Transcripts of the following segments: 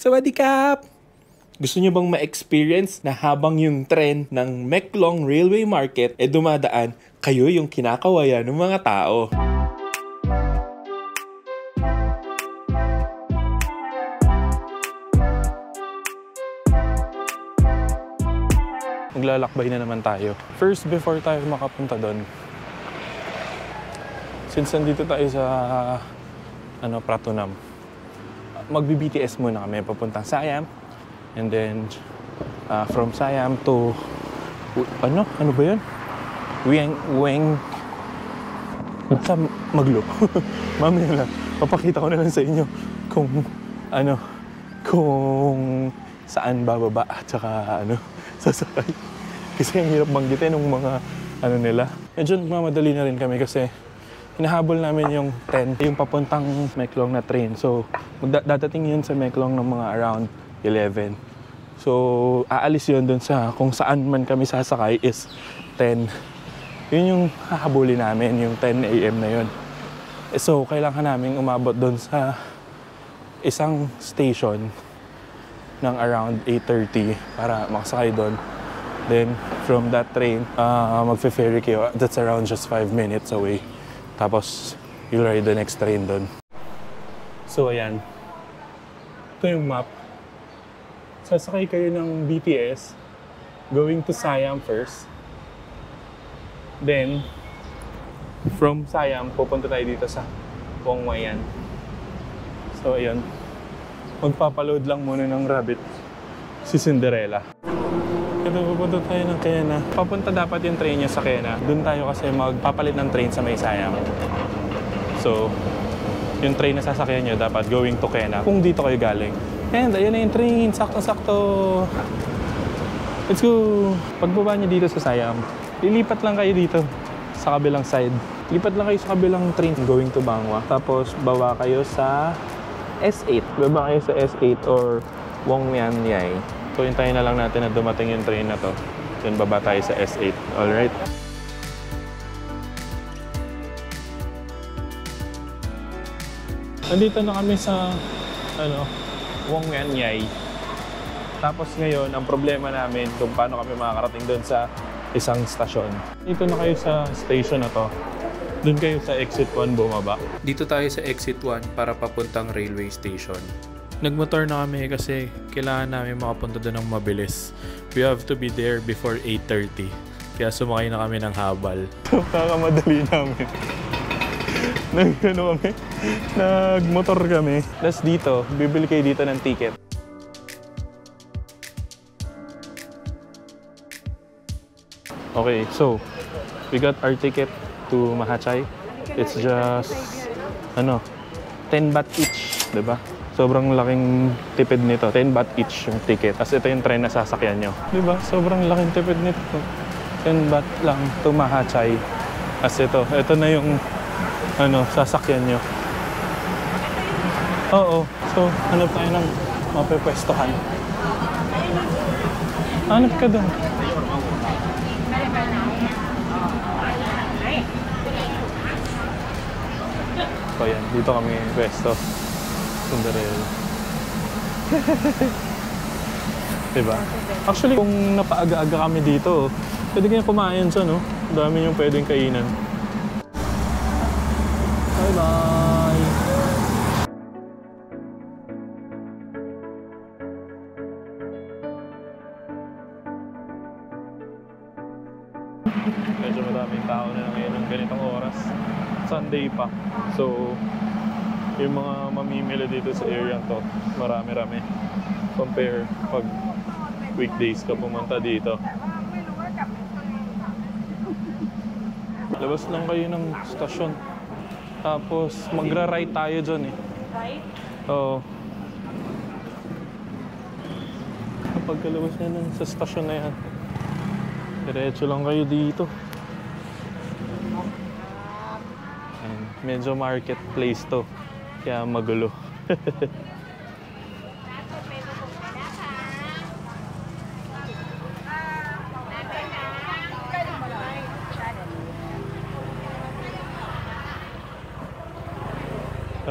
Sawadee-kap! Gusto nyo bang ma-experience na habang yung tren ng Meklong Railway Market dumadaan, kayo yung kinakawayan ng mga tao? Maglalakbay na naman tayo. First, before tayo makapunta doon, since nandito tayo sa Pratunam, magbi-BTS muna kami papuntang Siam. And then, from Siam to, ano ba yun? Weng, nasa Maglo. Mamaya lang, papakita ko na lang sa inyo kung saan bababa at saka sasakay. Kasi ang hirap banggitin ng mga nila. Medyo mamadali na rin kami kasi hinahabol namin yung 10, yung papuntang Meklong na train. So, dadating yun sa Meklong ng mga around 11. So, aalis yun dun sa kung saan man kami sasakay is 10. Yun yung hahabulin namin, yung 10 AM na yun. So, kailangan namin umabot dun sa isang station ng around 8:30 para makasakay dun. Then, from that train, magfe-ferry kayo. That's around just 5 minutes away. Tapos, you'll ride the next train dun. So, ayan. Ito yung map. Sasakay kayo ng BTS going to Siam first. Then, from Siam, pupunta tayo dito sa Wongwayan. So, ayun. Magpapaload lang muna ng rabbit si Cinderella. Ito, pupunta tayo ng Kena. Papunta dapat yung train niya sa Kena. Doon tayo kasi magpapalit ng train sa may Siam. So, yung train na sasakyan nyo dapat going to Kena kung dito kayo galing. And ayun na yung train, sakto-sakto. Let's go! Pagbaba nyo dito sa Siam, lilipat lang kayo dito sa kabilang side. Lipat lang kayo sa kabilang train going to Bangwa. Tapos bawa kayo sa S8. Baba kayo sa S8 or Wongyan-yai. So hintayin na lang natin na dumating yung train na to. Then baba tayo sa S8. Alright? Nandito na kami sa Wongyan-yai. Tapos ngayon, ang problema namin kung paano kami makakarating doon sa isang stasyon. Dito na kayo sa station na to. Doon kayo sa exit 1 bumaba. Dito tayo sa exit 1 para papuntang railway station. Nagmotor na kami kasi kailangan namin makapunta doon ng mabilis. We have to be there before 8:30. Kaya sumakay na kami ng habal. Kakamadali namin. Nagmotor kami. Tapos dito, bibili kayo dito ng ticket. Okay, so we got our ticket to Mahachai. It's just 10 baht each, diba? Sobrang laking tipid nito. 10 baht each yung ticket. Tapos ito yung train na sasakyan nyo. Diba? Sobrang laking tipid nito. 10 baht lang to Mahachai. Tapos ito na yung sasakyan nyo. Oo. So, hanap tayo ng mapipwestohan. Hanap ka doon. So, yan. Dito kami pwesto. Cinderella. Diba? Actually, kung napaaga-aga kami dito, pwede kayong kumain siya, no? Dami yung pwedeng kainan. Bye-bye! Medyo madaming tao na ngayon ng ganitong oras. Sunday pa. So, yung mga mamimili dito sa area to, marami-rami. Compare pag weekdays ka pumunta dito. Labas lang kayo ng stasyon. Tapos, magra-ride tayo dyan eh. Right? Oo. Pagkalabas na sa stasyon na yan, diretso lang kayo dito. And medyo marketplace to. Kaya magulo.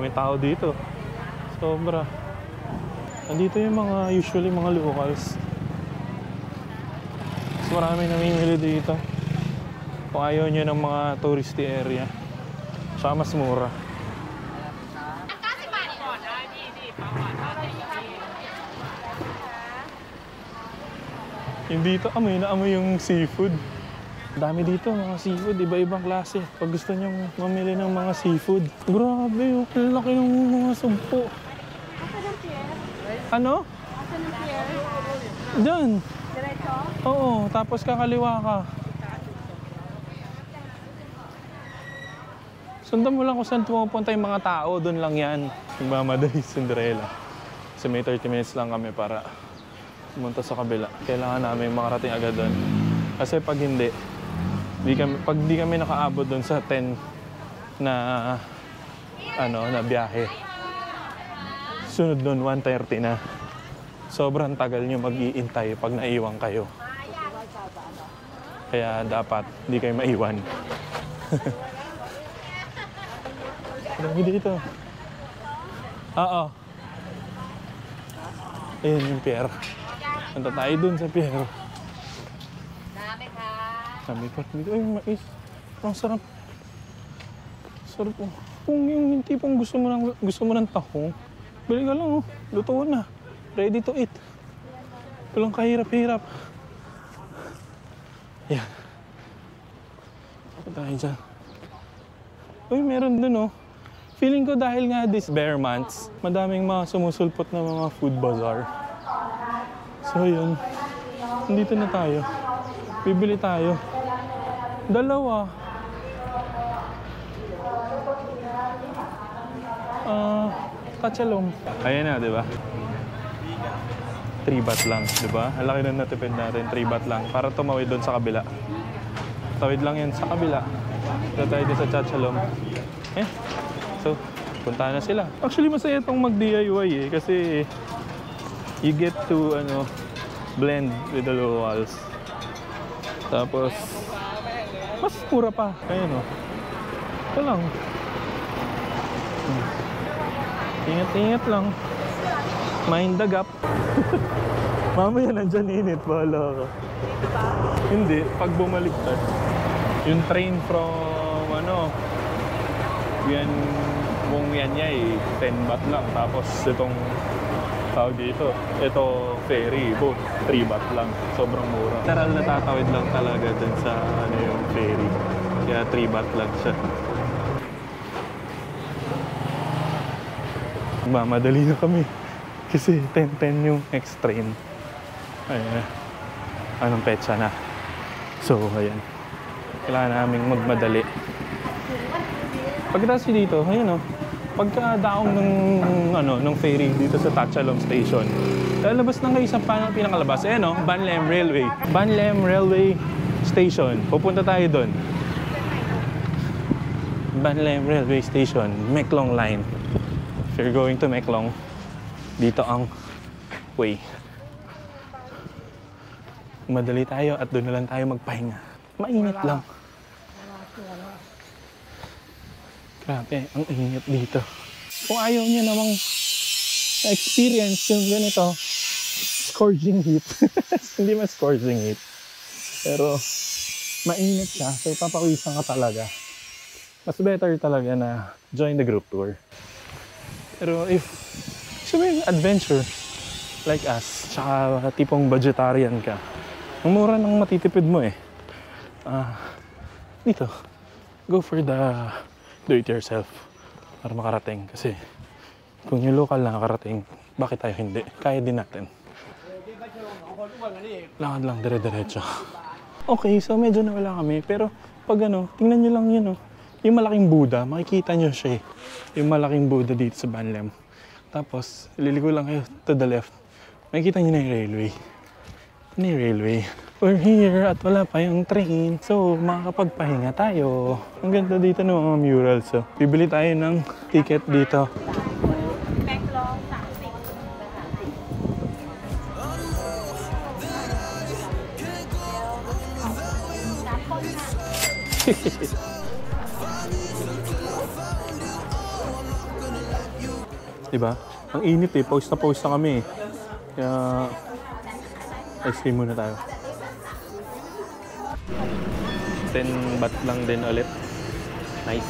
May tao dito. Sobra. Andito yung mga, usually mga locals. Mas marami namimili dito. Kung ayaw nyo ng mga touristy area. Tsaka mas mura. Yung dito, amoy na amoy yung seafood. Dami dito, mga seafood, iba-ibang klase. Pag gusto nyong mamili ng mga seafood. Grabe, ang laki ng mga sugpo. Ano? Diyan. Diretso? Oo, tapos kakaliwa ka. Sundan mo lang kung saan pumupunta yung mga tao, doon lang yan. Nagmamadali Cinderella. Kasi may 30 minutes lang kami para pumunta sa kabila. Kailangan namin makarating agad doon. Kasi pag hindi, pag di kami nakaabot doon sa 10 na na biyahe, sunod doon 1:30 na. Sobrang tagal nyo mag-iintay pag naiwan kayo. Kaya dapat hindi kayo maiwan. Dami dito. Oo. Ayun yung pier. Punta tayo dun sa pier. Dami ka. Dami pa dito. Ay, mais. Ang sarap. Sarap oh. Kung yung tipong gusto mo ng tahong, bili ka lang oh. Luto na. Ready to eat. Walang kahirap-hirap. Yan. Punta tayo dyan. Uy, meron dun oh. Feeling ko dahil nga this bare months, madaming mga sumusulpot na mga food bazaar. So yun, nandito na tayo. Bibili tayo. Dalawa. Kachalong. Ayan na, di ba? 3 baht lang, di ba? Ang laki na natipid natin, 3 baht lang. Para tumawid doon sa kabila. Tawid lang yan sa kabila. Dito tayo din sa Chachalom. So, punta na sila. Actually, masaya itong mag-DIY kasi you get to blend with the locals. Tapos, mas mura pa. Ayan o. Ito lang. Ingat-ingat lang. Mind the gap. Mamaya nandyan init. Bahala ka. Hindi. Pag bumaliktad. Yung train from yan 10 baht lang. Tapos itong tawag dito, ito ferry boat, 3 baht lang. Sobrang mura. Literal na tatawid lang talaga dun sa yung ferry. Kaya 3 baht lang siya. Mamadali na kami. Kasi 10:10 yung next train. Ayan. Anong petsa na. So, ayan. Kailangan naming magmadali. Pagkatapos dito, ayan o. Pagkadaong ng ferry dito sa Tachalom Station, lalabas na kayo sa pinakalabas. Ayan o, Ban Lem Railway. Ban Lem Railway Station. Pupunta tayo doon. Ban Lem Railway Station, Meklong Line. If you're going to Meklong, dito ang way. Madali tayo at doon na lang tayo magpahinga. Mainit lang. Grabe, ang init dito. Kung ayaw niyo namang experience yung ganito, scorching heat. Hindi mas scorching heat. Pero mainit siya, so papawisan ka talaga. Mas better talaga na join the group tour. Pero if sabihin adventure like us, tsaka tipong vegetarian ka, ang mura nang matitipid mo eh. Dito, go for the do it yourself para makarating. Kasi kung yung local na nakarating, bakit tayo hindi? Kaya din natin. Lakad lang, dire-diretso. Okay, so medyo nawala kami. Pero pag tingnan nyo lang yun yung malaking Buddha, makikita nyo siya eh. Yung malaking Buddha dito sa Ban Lem. Tapos, liligo lang kayo to the left. Makikita nyo na yung railway. Ano yung railway? We're here at wala pa yung train. So, makakapagpahinga tayo. Ang ganda dito ng mga murals. So, bibili tayo ng ticket dito. Meklong, taxi. Diba? Ang init eh. Pause na kami eh. Kaya, ice cream muna tayo. 10 baht lang din ulit. Nice.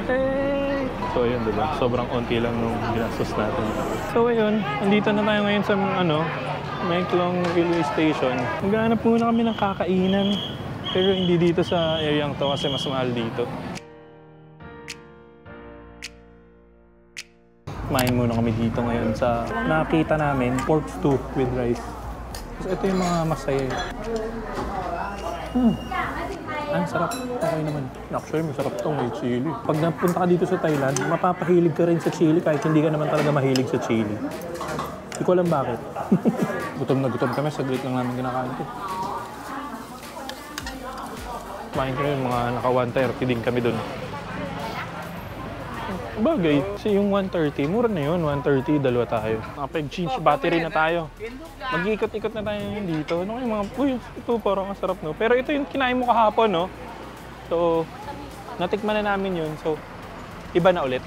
Hey! So ayun, diba? Sobrang onti lang nung ginastos natin. So ayun, andito na tayo ngayon sa Maeklong Railway Station. Maghanap muna kami ng kakainan. Pero hindi dito sa area to kasi mas mahal dito. Kumain muna kami dito ngayon sa nakita namin, pork stew with rice. So ito yung mga masaya. Ang sarap. Okay naman. Actually, masarap itong may chili. Pag napunta ka dito sa Thailand, mapapahilig ka rin sa chili kahit hindi ka naman talaga mahilig sa chili. Hindi ko alam bakit. Gutom na gutom kami. Saglit lang namin kinakain ito. Kumain kami mga naka 130 din kami dun. Bagay, kasi yung 130, mura na yun. 130, dalawa tayo. Nakapag-change battery na tayo. Mag-iikot-ikot na tayo dito. Ano kayo mga, uy, ito parang masarap, no? Pero ito yung kinain mo kahapon, no? So, natikman na namin yun. So, iba na ulit.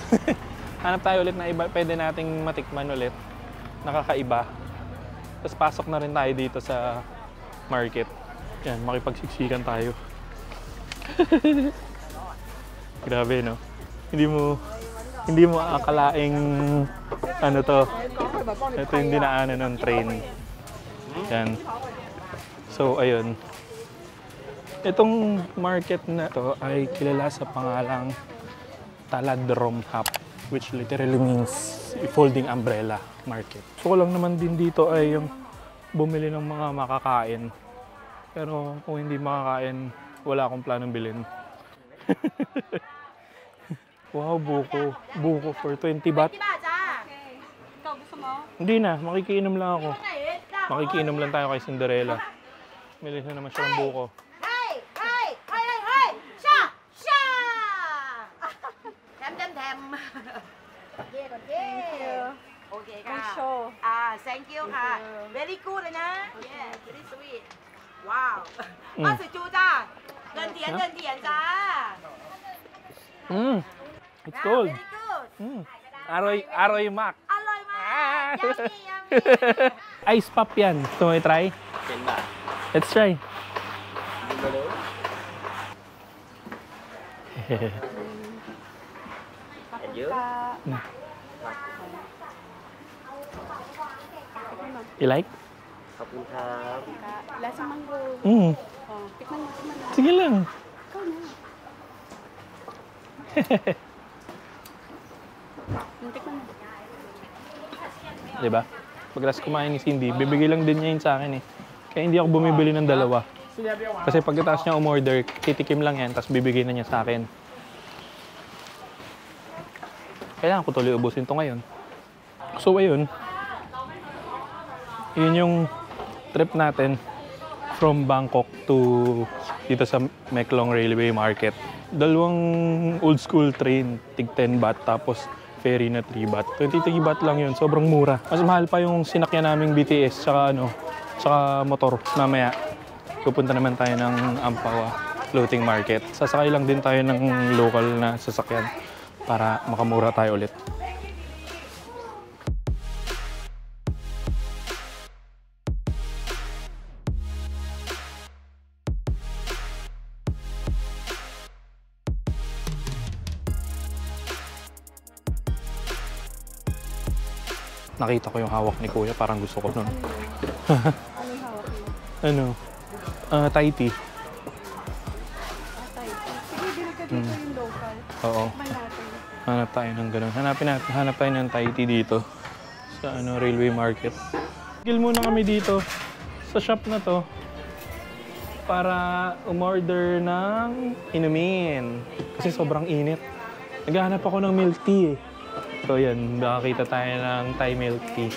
Hanap tayo ulit na iba, pwede nating matikman ulit. Nakakaiba. Tapos pasok na rin tayo dito sa market. Yan, makipagsiksikan tayo. Grabe, no? Hindi mo akalaing ano to. Ito yung dinaanan ng train. Yan. So, ayun. Itong market na to ay kilala sa pangalang Taladrom Hap, which literally means folding umbrella market. So, ko lang naman din dito ay yung bumili ng mga makakain. Pero kung hindi makakain, wala akong planong bilhin. Wow, buko. Buko for 20 baht. Ikaw gusto mo? Hindi na, makikiinom lang ako. Makikiinom lang tayo kay Cinderella. Milis na naman siya ng buko. Hey! Hey! Hey! Hey! Hey! Sha! Sha! Tem tem tem. Okay, okay. Okay ค่ะ thank you ค่ะ very good เลยนะ yeah very sweet ว้าวป้าสุจูจ้าเดินเถียนจ้า It's cold. very good Aroy mak. อร่อยมาก yummy yummy Ice pop yan. Gusto mo i-try? Let's try. You like? ขอบคุณครับ Lasa mango tikman mo Sige lang. ikaw na tikman mo Diba? Pagkas kumain ni Cindy, bibigay lang din niya yun sa akin eh. Kaya hindi ako bumibili ng dalawa. Kasi pagkatapos niya umorder, titikim lang yan, tapos bibigay na niya sa akin. Kailangan ko tuloy ubusin to ngayon. So ayun, yun yung trip natin from Bangkok to dito sa Maeklong Railway Market. Dalawang old school train, tig 10 baht, tapos ferry na 3 baht. 23 baht lang yun, sobrang mura. Mas mahal pa yung sinakyan naming BTS, tsaka motor. Mamaya, pupunta naman tayo ng Ampawa Floating Market. Sasakay lang din tayo ng local na sasakyan para makamura tayo ulit. Nakita ko yung hawak ni Kuya, parang gusto ko nun. anong hawak mo? Thai tea. Sige, bili ka dito yung local Oo. may natin Hanap tayo ng ganun. Hanap tayo ng Thai tea dito sa Railway Market. Tigil muna kami dito sa shop na to para umorder ng inumin. Kasi sobrang init. Naghahanap ako ng milk tea eh. So yan, makakita tayo ng Thai milk tea.